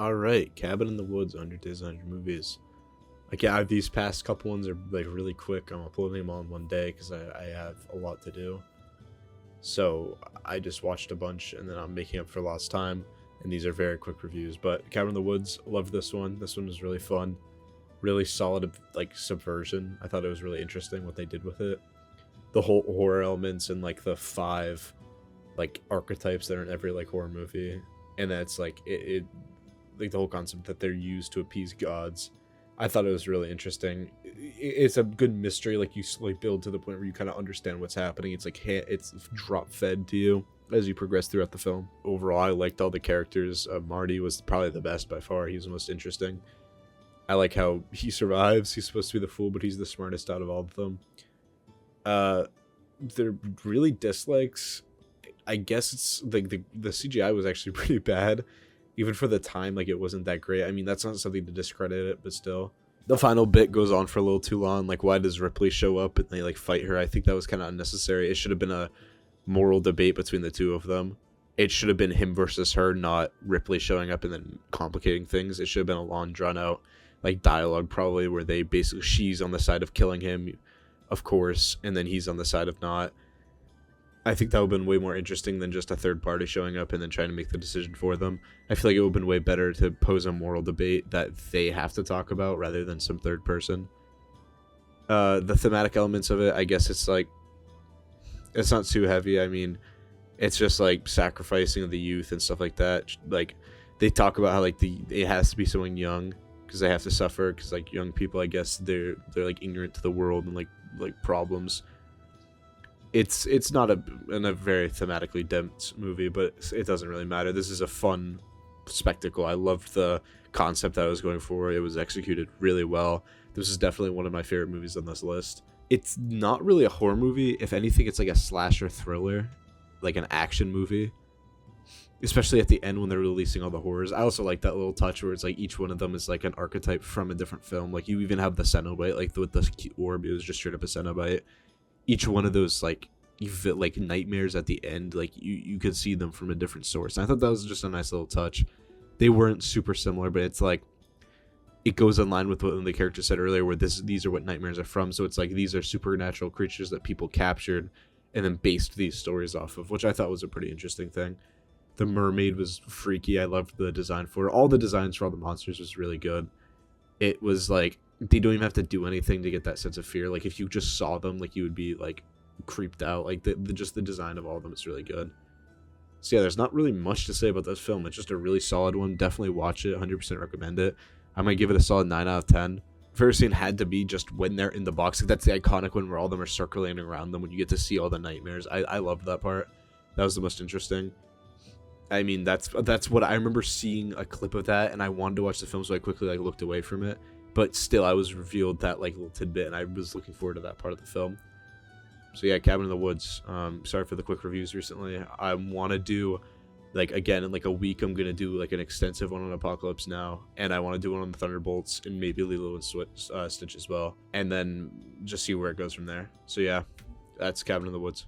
All right, Cabin in the Woods, 100 Days, 100 Movies. Like, yeah, these past couple ones are like really quick. I'm uploading them all in one day because I have a lot to do. So I just watched a bunch and then I'm making up for lost time. And these are very quick reviews. But Cabin in the Woods, loved this one. This one was really fun. Really solid, like, subversion. I thought it was really interesting what they did with it. The whole horror elements and like the 5 like archetypes that are in every like horror movie. And that's like it like the whole concept that they're used to appease gods. I thought it was really interesting. It's a good mystery, like you slowly build to the point where you kind of understand what's happening. It's like it's drop fed to you as you progress throughout the film. Overall, I liked all the characters. Marty was probably the best by far. He was the most interesting. I like how he survives. He's supposed to be the fool, but he's the smartest out of all of them. They're really dislikes. I guess it's like the CGI was actually pretty bad. Even for the time, like, it wasn't that great. I mean, that's not something to discredit it, but still. The final bit goes on for a little too long. Like, why does Ripley show up and they, like, fight her? I think that was kind of unnecessary. It should have been a moral debate between the two of them. It should have been him versus her, not Ripley showing up and then complicating things. It should have been a long, drawn-out, like, dialogue, probably, where they basically... She's on the side of killing him, of course, and then he's on the side of not. I think that would have been way more interesting than just a third party showing up and then trying to make the decision for them. I feel like it would have been way better to pose a moral debate that they have to talk about rather than some third person. The thematic elements of it, I guess it's like, it's not too heavy. I mean, it's just like sacrificing of the youth and stuff like that. Like, they talk about how like it has to be someone young because they have to suffer because like young people, I guess they're like ignorant to the world and like problems. It's not a very thematically dense movie, but it doesn't really matter. This is a fun spectacle. I loved the concept that I was going for. It was executed really well. This is definitely one of my favorite movies on this list. It's not really a horror movie. If anything, it's like a slasher thriller, like an action movie. Especially at the end when they're releasing all the horrors. I also like that little touch where it's like each one of them is like an archetype from a different film. Like you even have the Cenobite, like with the orb, it was just straight up a Cenobite. Each one of those like nightmares at the end, like you could see them from a different source. And I thought that was just a nice little touch. They weren't super similar, but it's like it goes in line with what the character said earlier, where these are what nightmares are from. So it's like these are supernatural creatures that people captured and then based these stories off of, which I thought was a pretty interesting thing. The mermaid was freaky. I loved the design for it. All the designs for all the monsters was really good. It was like they don't even have to do anything to get that sense of fear. Like if you just saw them, like you would be like creeped out. Like just the design of all of them is really good. So yeah, there's not really much to say about this film. It's just a really solid one. Definitely watch it. 100% recommend it. I might give it a solid 9 out of 10. Favorite scene had to be just when they're in the box. Like that's the iconic one where all of them are circling around them when you get to see all the nightmares. I loved that part. That was the most interesting. I mean, that's what I remember, seeing a clip of that, and I wanted to watch the film, so I quickly like looked away from it. But still, I was revealed that like little tidbit, and I was looking forward to that part of the film. So yeah, Cabin in the Woods. Sorry for the quick reviews recently. I want to do, like, again, in like a week, I'm gonna do like an extensive one on Apocalypse Now, and I want to do one on the Thunderbolts and maybe Lilo and Stitch as well, and then just see where it goes from there. So yeah, that's Cabin in the Woods.